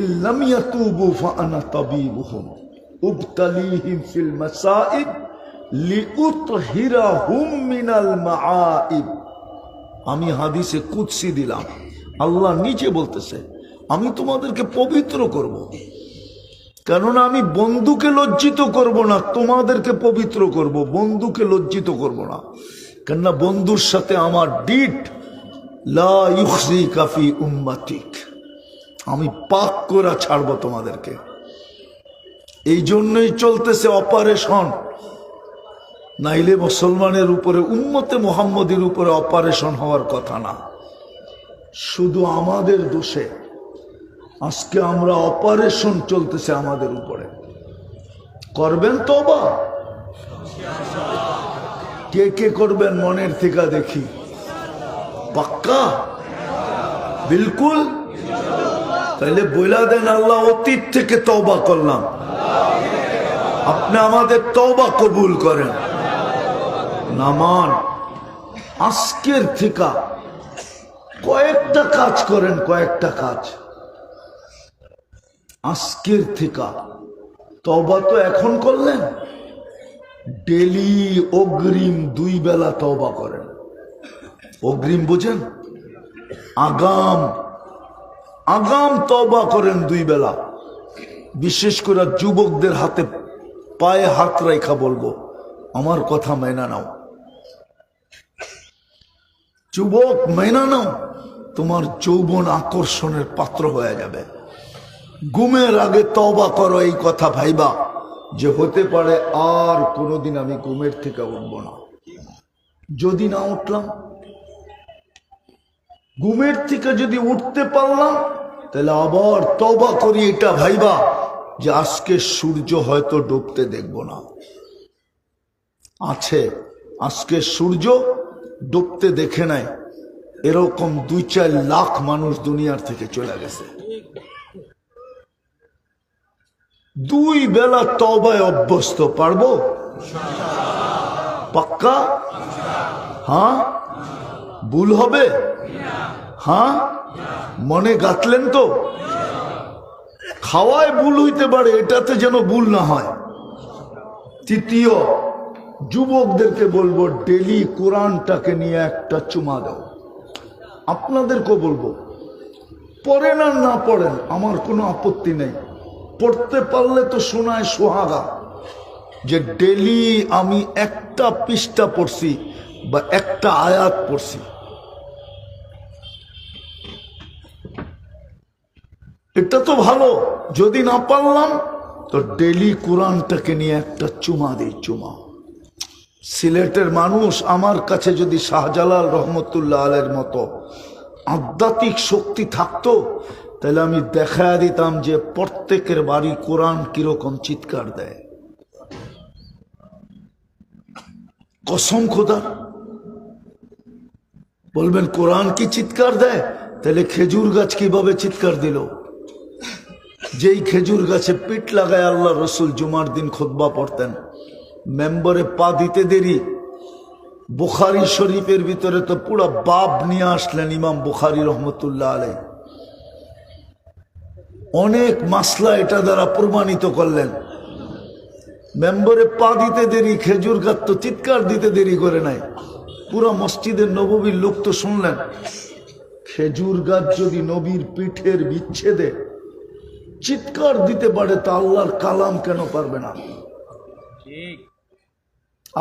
ইল্লাম ইয়াতুবু ফাআনা তাবিবুহুম উবতালিহিম ফিল মাসাইব লিউতহিরাহুম মিনাল মাআইব। আমি হাদিসে কুদসি দিলাম, আল্লাহ নিচে বলতেছে আমি তোমাদেরকে পবিত্র করব। কেননা আমি বন্ধুকে লজ্জিত করব না, তোমাদেরকে পবিত্র করব। বন্ধুকে লজ্জিত করব না, কেননা বন্ধুর সাথে আমার ডিট লা ইউখজিকা ফি উম্মাতিক, আমি পাক করে ছাড়বো তোমাদেরকে। এই জন্যই চলতেছে অপারেশন, নাইলে মুসলমানের উপরে, উম্মতে মুহাম্মদের উপরে অপারেশন হওয়ার কথা না। শুধু আমাদের দোষে আজকে আমরা অপারেশন চলতেছে আমাদের উপরে। করবেন তওবা? কে কে করবেন মনের থেকে দেখি? পাক্কা? বিলকুল? তাইলে বইলা দেন, আল্লাহ অতীত থেকে তওবা করলাম, আপনি আমাদের তওবা কবুল করেন। নামান আজকের থেকে কয়েকটা কাজ করেন, কয়েকটা কাজ আজকের থেকে। তওবা তো এখন করলেন, ডেলি অগ্রিম 2 বেলা তওবা করেন। অগ্রিম বুঝেন? আগাম আগাম তওবা করেন 2 বেলা। বিশেষ করে যুবকদের হাতে পায়ে হাত রাখা বলবো, আমার কথা মেনে নাও। যুবক মেনে নাও, তোমার যৌবন আকর্ষণের পাত্র হয়ে যাবে। ঘুমের আগে তওবা করো, এই কথা ভাইবা যে হতে পারে আর কোনোদিন আমি ঘুমের থেকে উঠব না। যদি না উঠলাম, ঘুমের থেকে যদি উঠতে পারলাম, তাহলে আবার তওবা করি এটা ভাইবা যে আজকে সূর্য হয়তো ডুবতে দেখব না। আছে আজকে সূর্য ডুবতে দেখে নাই এরকম 2-4 লাখ মানুষ দুনিয়ার থেকে চলে গেছে। 2 বেলা তওবায় অভ্যস্ত, পারবো? পাক্কা? হ্যাঁ? ভুল হবে? হ্যাঁ? মনে গাঁথলেন তো? খাওয়ায় ভুল হইতে পারে, এটাতে যেন ভুল না হয়। তৃতীয়, যুবকদেরকে বলবো ডেলি কোরআনটাকে নিয়ে একটা চুমা দাও। আপনাদেরকেও বলবো, পড়েন আর না পড়েন আমার কোনো আপত্তি নেই, পড়তে পারলে তো শোনায় সোহাগা যে ডেলি আমি একটা পৃষ্ঠা পড়ছি বা একটা আয়াত পড়ছি। এটা তো ভালো। যদি না পারলাম তো ডেলি কোরআনটাকে নিয়ে একটা চুমা দিই, চুমা। সিলেটের মানুষ আমার কাছে যদি শাহজালাল রহমতুল্লাহ আলের মতো আধ্যাত্মিক শক্তি থাকতো, তাহলে আমি দেখা দিতাম যে প্রত্যেকের বাড়ি কোরআন কিরকম চিৎকার দেয়। কসম খোদা। বলবেন কোরআন কি চিৎকার দেয়? তাহলে খেজুর গাছ কিভাবে চিৎকার দিল? যেই খেজুর গাছে পিঠ লাগায় আল্লাহ রসুল জুমার দিন খুতবা পড়তেন, মেম্বারে পা দিতে দেরি, বুখারী শরীফের ভিতরে তো পুরো বাব নিয়ে আসলেন ইমাম বুখারী রহমতুল্লাহ আলাই। অনেক মাসলা এটা দ্বারা প্রমাণিত করলেন। মেম্বারে পা দিতে দেরি, খেজুর গাছ তো চিৎকার দিতে দেরি করে নাই। পুরো মসজিদের নববীর লোক তো শুনলেন। খেজুর গাছ যদি নবীর পিঠের বিচ্ছেদে চিৎকার দিতে পারে, তা আল্লাহর কালাম কেন পারবে না?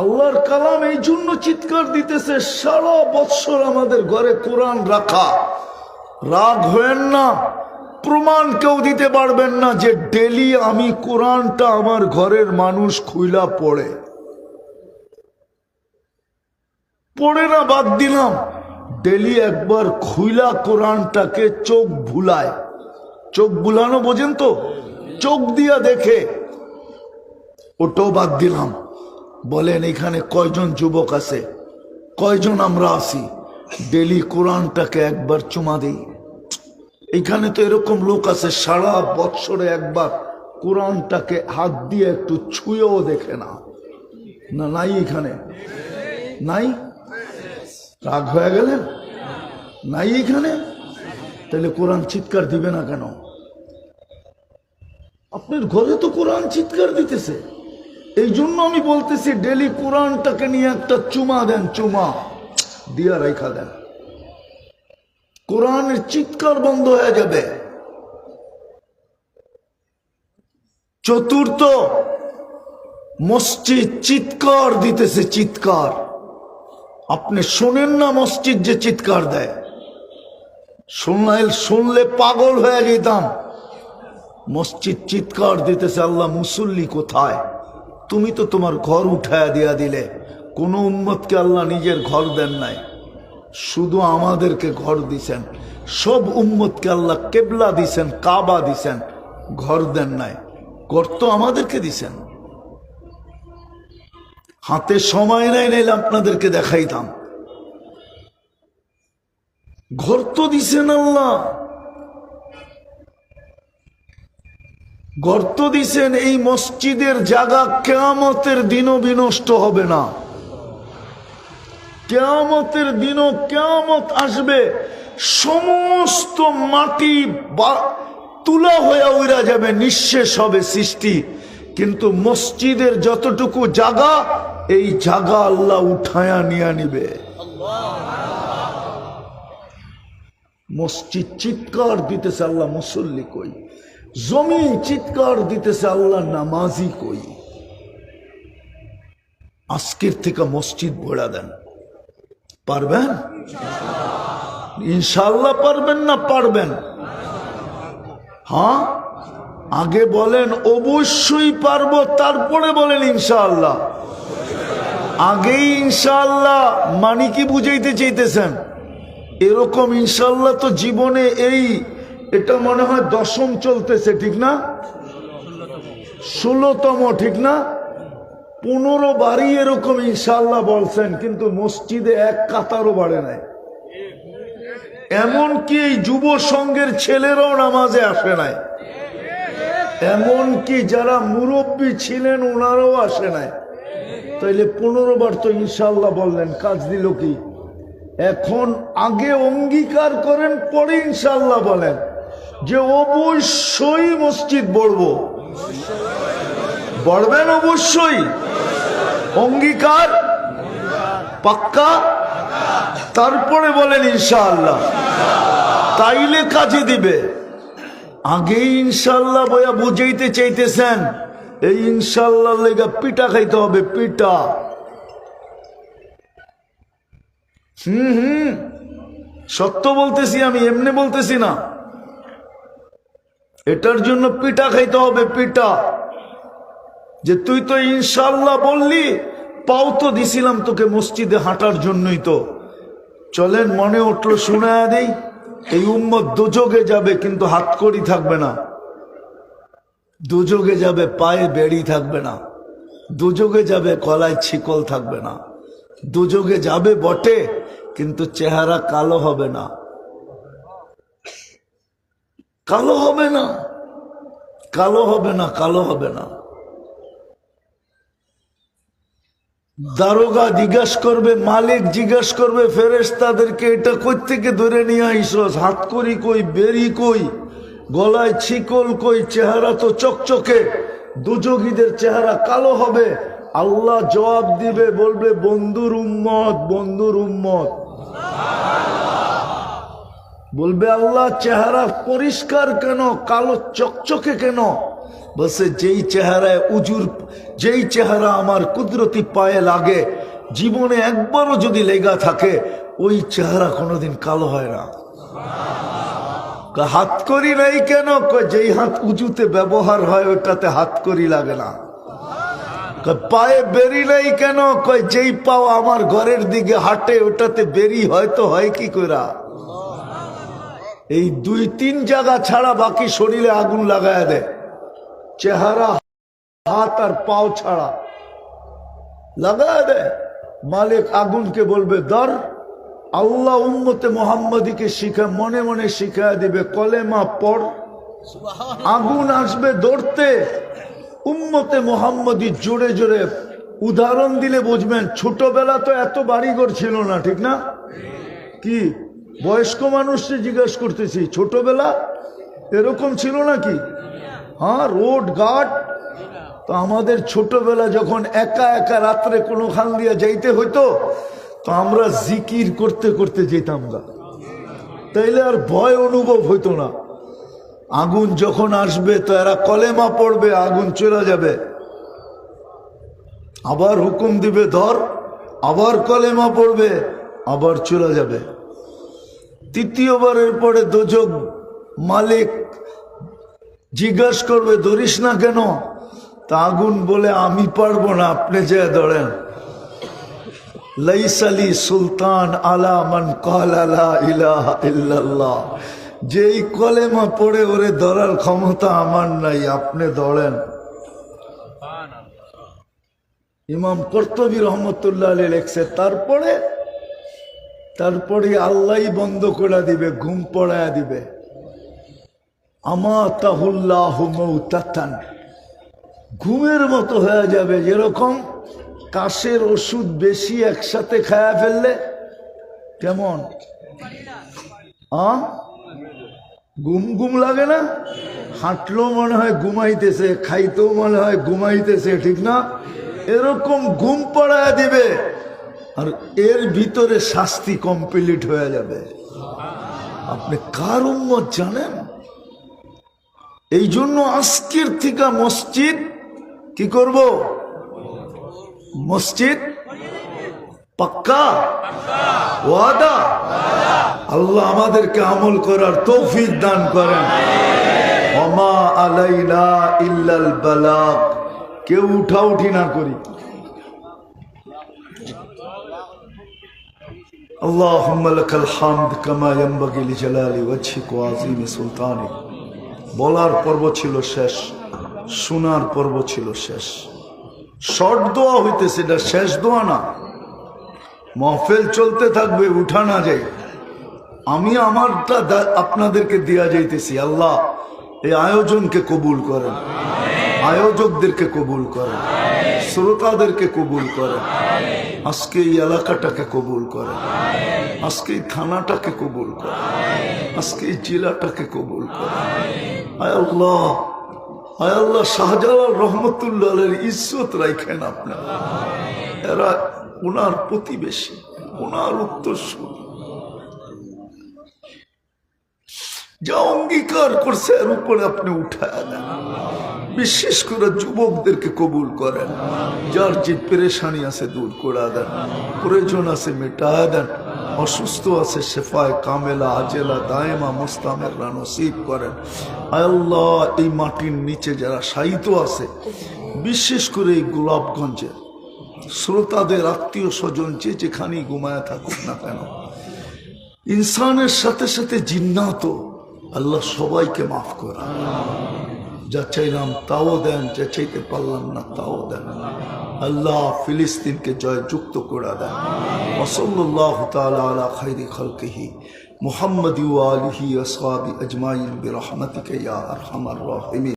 আল্লাহর কালাম এই জন্য চিৎকার দিতেছে, সারা বৎসর আমাদের ঘরে কোরআন রাখা। রাগ হয়েন না, প্রমাণ কেউ দিতে পারবেন না যে ডেলি আমি কোরআনটা আমার ঘরের মানুষ খুইলা পড়ে না, বাদ দিলাম। ডেলি একবার খুইলা কোরআনটাকে চোখ ভুলায়। চোখ বুলানো বোঝেন তো? চোখ দিয়া দেখে, ওটাও বাদ দিলাম। বলেন এখানে কয়জন যুবক আছে, কয়জন আমরা আছি ডেলি কোরআনটাকে একবার চুমা দিই? এখানে তো এরকম লোক আছে সারা বৎসরে একবার কোরআনটাকে হাত দিয়ে একটু ছুঁয়েও দেখে না। না নাই? এখানে নাই? রাগ হয়ে গেলেন? নাই এখানে? তাহলে কোরআন চিৎকার দিবে না কেন? আপনার ঘরে তো কোরআন চিৎকার দিতেছে। এই জন্য আমি বলতেছি ডেলি কোরআনটাকে নিয়ে একটা চুমা দেন, চুমা দিয়া রেখা দেন। কোরআনের চিৎকার বন্ধ হয়ে যাবে। চতুর্থ, মসজিদ চিৎকার দিতেছে, চিৎকার। আপনি শোনেন না মসজিদ যে চিৎকার দেয়? শুনলে পাগল হয়ে যেতাম। মসজিদ চিৎকার দিতেছে, আল্লাহ মুসল্লি কোথায়? তুমি তো তোমার ঘর উঠায়া দিয়া দিলে। কোন উম্মতকে আল্লাহ নিজের ঘর দেন নাই, শুধু আমাদেরকে ঘর দিছেন। সব উম্মতকে আল্লাহ কেবলা দিছেন, কাবা দিছেন, ঘর দেন নাই। ঘর তো আমাদেরকে দিছেন। হাতে সময় নাই, নাইলে আপনাদেরকে দেখাইতাম। ঘর তো দিছেন আল্লাহ, গর্ত দিছেন। এই মসজিদের জায়গা কিয়ামতের দিনও বিনষ্ট হবে না। কিয়ামতের দিনও কিয়ামত আসবে, সমস্ত মাটি তুলা হয়ে উড়া যাবে, নিঃশেষ হবে সৃষ্টি, কিন্তু মসজিদের যতটুকু জায়গা, এই জায়গা আল্লাহ উঠায়া নিয়ে নিবে। মসজিদ চিৎকার দিতেছে আল্লাহ মুসল্লি কই, জমিন চিৎকার দিতেছে আল্লাহ নামাজি কই। আজকের থেকে মসজিদ ভরা দেন, পারবেন? ইনশাআল্লাহ পারবেন না পারবেন? হ্যাঁ, আগে বলেন অবশ্যই পারবো, তারপরে বলেন ইনশাআল্লাহ। আগেই ইনশাআল্লাহ মানে কি বুঝাইতে চাইতেছেন? এরকম ইনশাআল্লাহ তো জীবনে এটা মনে হয় 10ম চলতেছে, ঠিক না? 16তম, ঠিক না? 15 বারই এরকম ইনশাআল্লাহ বলছেন, কিন্তু মসজিদে এক কাতারও বাড়ে নাই। এমনকি এই যুব সংঘের ছেলেরাও নামাজে আসে নাই, এমনকি যারা মুরব্বী ছিলেন ওনারাও আসে নাই। তাইলে 15 বার তো ইনশাআল্লাহ বললেন, কাজ দিল কি? এখন আগে অঙ্গীকার করেন, পরে ইনশাআল্লাহ বলেন যে অবশ্যই মসজিদ বড়বো। বড়বেন অবশ্যই, অঙ্গীকার পাক্কা, তারপরে বলেন ইনশাআল্লাহ, তাইলে কাজে দিবে। আগেই ইনশাআল্লাহ বয়া বুঝাইতে চাইতেছেন, এই ইনশাআল্লাহ লেগা পিঠা খাইতে হবে, পিঠা। সত্য বলতেছি আমি, এমনি বলতেছি না। এটার জন্য পিঠা খাইতে হবে, পিঠা। যে তুই তো ইনশাআল্লাহ বললি, পাও তো দিছিলাম তোকে মসজিদে হাঁটার জন্যই তো। চলেন, মনে উঠলো শুনায়া দেই, এই উম্মত দোজগে যাবে কিন্তু হাতকড়ি থাকবে না, দোজগে যাবে পায়ে বেড়ি থাকবে না, দোজগে যাবে গলায় ছিকল থাকবে না, দোজগে যাবে বটে কিন্তু চেহারা কালো হবে না, কালো হবে না, কালো হবে না, কালো হবে না। দারোগা জিজ্ঞাসা করবে, মালিক জিজ্ঞাসা করবে ফেরেশতাদেরকে, এটা কই থেকে ধরে নিয়ে আইসস? হাত করি কই, বেরি কই, গলায় ছিকল কই, চেহারা তো চকচকে, দুযোগীদের চেহারা কালো হবে। আল্লাহ জবাব দিবে, বলবে বন্ধুর উম্মত, বন্ধুর উম্মত। বলবে আল্লাহ চেহারা পরিষ্কার কেন, কালো চকচকে কেন? বলছে যেই চেহারায় যেই চেহারা আমার কুদরতি পায়ে লাগে, জীবনে একবারও যদি লেগা থাকে, ওই চেহারা কোনোদিন কালো হয় না। হাত করি নাই কেন? যেই হাত উঁচুতে ব্যবহার হয় ওটাতে হাত করি লাগে না। পায়ে বেরি নাই কেন? যেই পাও আমার ঘরের দিকে হাঁটে ওটাতে বেরি হয়তো হয় কি করা। এই 2-3 জায়গা ছাড়া বাকি শরীরে আগুন লাগায় দেয়, চেহারা, হাত আর পাও ছাড়া লাগায় দেয়। মালিক আগুনকে বলবে ধর। আল্লাহ উম্মতে মোহাম্মদীকে শিখা মনে মনে শিখায় দিবে, কলেমা পড়। আগুন আসবে ধরতে, উম্মতে মোহাম্মদী জোরে জোরে উদাহরণ দিলে বুঝবেন। ছোটবেলা তো এত বাড়িঘর ছিল না, ঠিক না? কি বয়স্ক মানুষকে জিজ্ঞাসা করতেছি, ছোটবেলা এরকম ছিল নাকি? হ্যাঁ, রোড ঘাট তো আমাদের ছোটবেলা যখন একা একা রাত্রে কোনো খান দিয়া যাইতে হইতো, তো আমরা জিকির করতে করতে যেতাম গা, তাইলে আর ভয় অনুভব হইতো না। আগুন যখন আসবে তো এরা কলেমা পড়বে, আগুন চলে যাবে, আবার হুকুম দিবে ধর, আবার কলেমা পড়বে, আবার চলে যাবে। তৃতীয়বারের পরে দোজক মালিক জিজ্ঞাসা করবে ধরিস না কেন? তা আগুন বলে আমি পারবো না, আপনি যে ধরেন। লাইসালি সুলতান আলা মান ক্বালা লা ইলাহা ইল্লাল্লাহ, যেই কলেমা পড়ে ওরে ধরার ক্ষমতা আমার নাই, আপনি ধরেন। ইমাম কুরতুবী রহমতুল্লাহ আলাইহি লেখছে, তারপরে আল্লাহই বন্ধ করে দিবে, ঘুম পড়ায়া দিবে। আমাতাহুল্লাহু মাউতাতান, ঘুমের মতো হয়ে যাবে। যেরকম কাশের ওষুধ বেশি একসাথে খায়া ফেললে কেমন, ঘুম ঘুম লাগে না? হাঁটলেও মনে হয় ঘুমাইতেছে, খাইতেও মনে হয় ঘুমাইতেছে, ঠিক না? এরকম ঘুম পড়ায় দিবে, আর এর ভিতরে শাস্তি কমপ্লিট হয়ে যাবে। আপনি কার উম্মত জানেন? এই জন্য আজকের থেকে মসজিদ কি করব? মসজিদ পাক্কা ওয়াদা। আল্লাহ আমাদেরকে আমল করার তৌফিক দান করেন। ওমা আলাইনা ইল্লাল বালাগ। কেউ উঠাউঠি না করি। আল্লাহুম্মা লাকাল হামদ কামা ইয়ানবাগি লিজালালি ওয়াজহিকা ওয়া আযীমি সুলতানিক। বলার পর্ব ছিল শেষ, শোনার পর্ব ছিল শেষ। শর্ট দোয়া হইতেছে, এটা শেষ দোয়া না। মাহফিল চলতে থাকবে, উঠা না যায়। আমি আমারটা আপনাদেরকে দেয়া যাইতেছি। আল্লাহ এই আয়োজনকে কবুল করেন, আয়োজকদেরকে কবুল করেন, শ্রোতাদেরকে কবুল করেন, আজকে এই এলাকাটাকে কবুল করেন, আজকে এই থানাটাকে কবুল করেন, আজকে এই জেলাটাকে কবুল করেন। আয় আল্লাহ, আয় আল্লাহ, শাহজালাল রহমতুল্লাহ আলাইহির ইজ্জত রাখেন আপনারা। এরা ওনার প্রতিবেশী, ওনার উত্তরসূরি। যা অঙ্গীকার করছে এর উপরে আপনি উঠায় দেন। বিশেষ করে যুবকদেরকে কবুল করেন, যার যে পেরেশানি আছে দূর করে দেন, প্রয়োজন আছে মেটায় দেন, অসুস্থ আছে শেফায় কামেলা আজেলা দায়েমা মুস্তামেররা নসিব করেন। আল্লাহ এই মাটির নিচে যারা শায়িত আছে, বিশেষ করে এই গোলাপগঞ্জে শ্রোতাদের আত্মীয় স্বজন যে যেখানেই ঘুমায় থাকুক না কেন, ইনসানের সাথে সাথে জিন্নাতও আল্লাহ সবাইকে মাফ করেন। যা চাইলাম তাও দেন, যা চাইতে পারলাম না তাও দেন। আল্লাহ ফিলিস্তিনকে জয়যুক্ত করে দেন। ওয়াসাল্লাল্লাহু তাআলা আলা খায়রি খালকিহি মুহাম্মাদি ওয়া আলিহি ওয়া আসহাবি আজমাইন বিরহমাতিকা ইয়া আরহামার রাহিমিন।